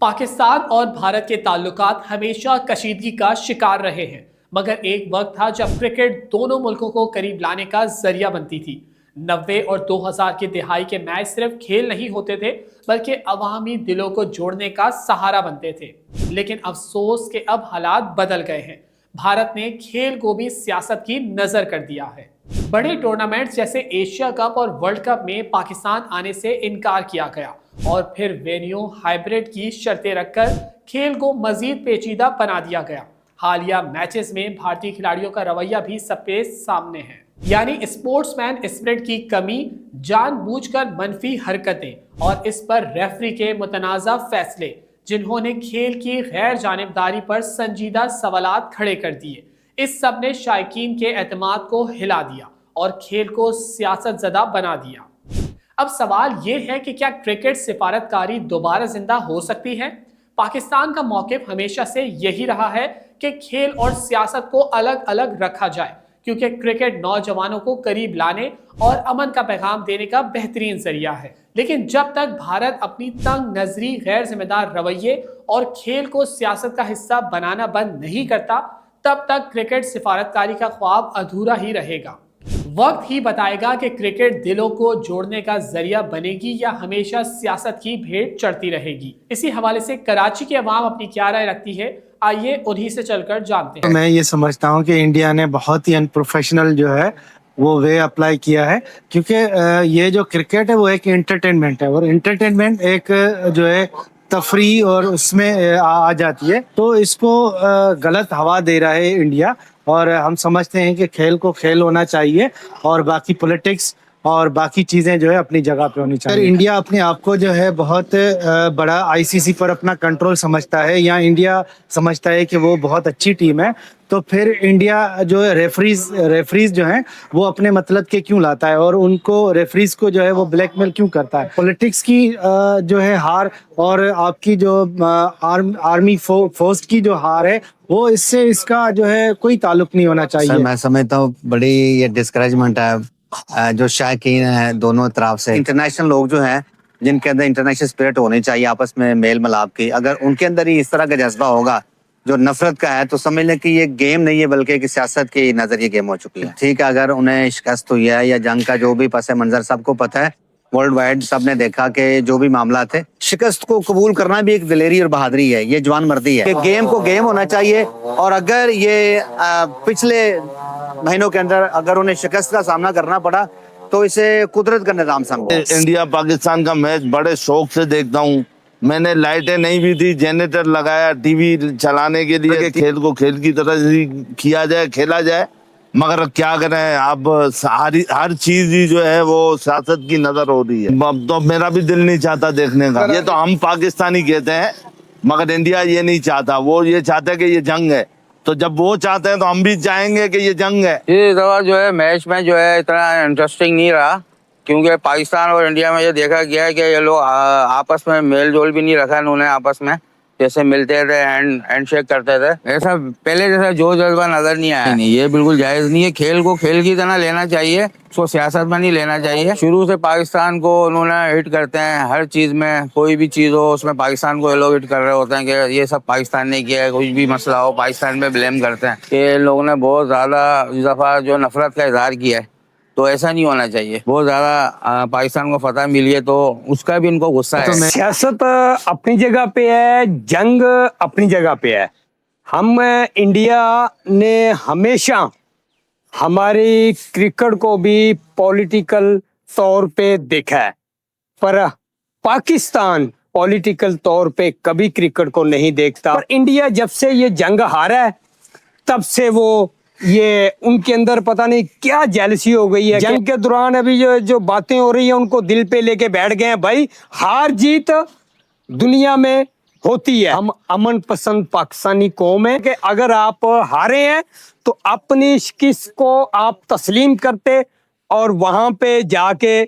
پاکستان اور بھارت کے تعلقات ہمیشہ کشیدگی کا شکار رہے ہیں، مگر ایک وقت تھا جب کرکٹ دونوں ملکوں کو قریب لانے کا ذریعہ بنتی تھی۔ 90 اور 2000 کی دہائی کے میچ صرف کھیل نہیں ہوتے تھے بلکہ عوامی دلوں کو جوڑنے کا سہارا بنتے تھے۔ لیکن افسوس کہ اب حالات بدل گئے ہیں۔ بھارت نے کھیل کو بھی سیاست کی نظر کر دیا ہے۔ بڑے ٹورنامنٹس جیسے ایشیا کپ اور ورلڈ کپ میں پاکستان آنے سے انکار کیا گیا اور پھر وینیو ہائبرڈ کی شرطیں رکھ کر کھیل کو مزید پیچیدہ بنا دیا گیا۔ حالیہ میچز میں بھارتی کھلاڑیوں کا رویہ بھی سب کے سامنے ہے، یعنی اسپورٹس مین اسپرٹ کی کمی، جان بوجھ کر منفی حرکتیں اور اس پر ریفری کے متنازع فیصلے جنہوں نے کھیل کی غیر جانبداری پر سنجیدہ سوالات کھڑے کر دیے۔ اس سب نے شائقین کے اعتماد کو ہلا دیا اور کھیل کو سیاست زدہ بنا دیا۔ اب سوال یہ ہے کہ کیا کرکٹ سفارتکاری دوبارہ زندہ ہو سکتی ہے؟ پاکستان کا موقف ہمیشہ سے یہی رہا ہے کہ کھیل اور سیاست کو الگ الگ رکھا جائے، کیونکہ کرکٹ نوجوانوں کو قریب لانے اور امن کا پیغام دینے کا بہترین ذریعہ ہے۔ لیکن جب تک بھارت اپنی تنگ نظری، غیر ذمہ دار رویے اور کھیل کو سیاست کا حصہ بنانا بند نہیں کرتا، تب تک کرکٹ سفارتکاری کا خواب ادھورا ہی رہے گا۔ وقت ہی بتائے گا کہ کرکٹ دلوں کو جوڑنے کا ذریعہ بنے گی یا ہمیشہ سیاست کی بھیٹ چڑھتی رہے گی۔ اسی حوالے سے کراچی کی عوام اپنی کیا رائے رکھتی ہے، آئیے انہی سے چل کر جانتے ہیں۔ میں یہ سمجھتا ہوں کہ انڈیا نے بہت ہی انپروفیشنل جو ہے وہ وے اپلائی کیا ہے، کیونکہ یہ جو کرکٹ ہے وہ ایک انٹرٹینمنٹ ہے، اور انٹرٹینمنٹ ایک جو ہے تفریح اور اس میں آ جاتی ہے، تو اس کو غلط ہوا دے رہا ہے انڈیا۔ اور ہم سمجھتے ہیں کہ کھیل کو کھیل ہونا چاہیے اور باقی پولیٹکس اور باقی چیزیں جو ہے اپنی جگہ پہ ہونی چاہیے۔ انڈیا اپنے آپ کو جو ہے بہت بڑا آئی سی سی پر اپنا کنٹرول سمجھتا ہے، یا انڈیا سمجھتا ہے کہ وہ بہت اچھی ٹیم ہے، تو پھر انڈیا جو ہے ریفریز جو ہیں وہ اپنے مطلب کے کیوں لاتا ہے، اور ان کو ریفریز کو جو ہے وہ بلیک میل کیوں کرتا ہے۔ پولیٹکس کی جو ہے ہار اور آپ کی جو آرمی فورس کی جو ہار ہے، وہ اس سے اس کا جو ہے کوئی تعلق نہیں ہونا چاہیے۔ سر میں سمجھتا ہوں بڑی یہ ڈسکریجمنٹ ہے جو شائقین ہیں دونوں طرف سے۔ انٹرنیشنل لوگ جو ہیں جن کے اندر انٹرنیشنل اسپرٹ ہونی چاہیے، آپس میں میل ملاپ کی، اگر ان کے اندر ہی اس طرح کا جذبہ ہوگا جو نفرت کا ہے، تو سمجھ لیں کہ یہ گیم نہیں ہے بلکہ کہ سیاست کی نظر یہ گیم ہو چکی ہے۔ ٹھیک ہے، اگر انہیں شکست ہوئی ہے یا جنگ کا جو بھی پس منظر سب کو پتہ ہے، ورلڈ وائڈ سب نے دیکھا کہ جو بھی معاملات تھے، شکست کو قبول کرنا بھی ایک دلیری اور بہادری ہے، یہ جوان مردی ہے کہ گیم کو گیم ہونا چاہیے۔ اور اگر یہ پچھلے مہینوں کے اندر اگر انہیں شکست کا سامنا کرنا پڑا تو اسے قدرت کا نظام سمجھا۔ انڈیا پاکستان کا میچ بڑے شوق سے دیکھتا ہوں۔ میں نے لائٹیں نہیں بھی تھی، جنریٹر لگایا ٹی وی چلانے کے لیے، کھیل کو کھیل کی طرح کیا جائے، کھیلا جائے، مگر کیا کریں، اب ہر چیز ہی جو ہے وہ سیاست کی نظر ہو رہی ہے۔ اب تو میرا بھی دل نہیں چاہتا دیکھنے کا، یہ تو ہم پاکستانی کہتے ہیں مگر انڈیا یہ نہیں چاہتا، وہ یہ چاہتا ہے کہ یہ جنگ ہے، تو جب وہ چاہتے ہیں تو ہم بھی چاہیں گے کہ یہ جنگ ہے۔ اس دفعہ جو ہے میچ میں جو ہے اتنا انٹرسٹنگ نہیں رہا، کیونکہ پاکستان اور انڈیا میں یہ دیکھا گیا ہے کہ یہ لوگ آپس میں میل جول بھی نہیں رکھا انہوں نے، آپس میں جیسے ملتے تھے ہینڈ شیک کرتے تھے، ایسا پہلے جیسا جو جذبہ نظر نہیں آیا۔ نہیں، یہ بالکل جائز نہیں ہے، کھیل کو کھیل کی طرح لینا چاہیے، اس کو سیاست میں نہیں لینا چاہیے۔ شروع سے پاکستان کو انہوں نے ہٹ کرتے ہیں، ہر چیز میں کوئی بھی چیز ہو اس میں پاکستان کو یہ لوگ ہٹ کر رہے ہوتے ہیں کہ یہ سب پاکستان نے کیا ہے، کچھ بھی مسئلہ ہو پاکستان میں بلیم کرتے ہیں کہ لوگوں نے بہت زیادہ اس دفعہ جو نفرت کا اظہار کیا ہے، تو ایسا نہیں ہونا چاہیے۔ بہت زیادہ پاکستان کو فتح ملی ہے تو اس کا بھی ان کو غصہ ہے۔ سیاست اپنی جگہ پہ ہے، جنگ اپنی جگہ پہ ہے۔ ہم انڈیا نے ہمیشہ ہماری کرکٹ کو بھی پولیٹیکل طور پہ دیکھا ہے، پر پاکستان پولیٹیکل طور پہ کبھی کرکٹ کو نہیں دیکھتا۔ اور انڈیا جب سے یہ جنگ ہارا ہے تب سے وہ یہ ان کے اندر پتہ نہیں کیا جیلسی ہو گئی ہے۔ جنگ کے دوران ابھی جو باتیں ہو رہی ہیں ان کو دل پہ لے کے بیٹھ گئے ہیں۔ بھائی ہار جیت دنیا میں ہوتی ہے، ہم امن پسند پاکستانی قوم ہے کہ اگر آپ ہارے ہیں تو اپنی شکست کو آپ تسلیم کرتے اور وہاں پہ جا کے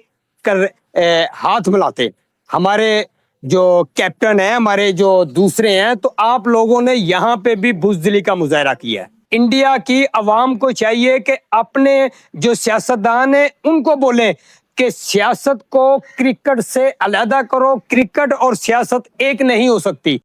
ہاتھ ملاتے۔ ہمارے جو کیپٹن ہیں، ہمارے جو دوسرے ہیں، تو آپ لوگوں نے یہاں پہ بھی بزدلی کا مظاہرہ کیا ہے۔ انڈیا کی عوام کو چاہیے کہ اپنے جو سیاستدان ہیں ان کو بولیں کہ سیاست کو کرکٹ سے علیحدہ کرو، کرکٹ اور سیاست ایک نہیں ہو سکتی۔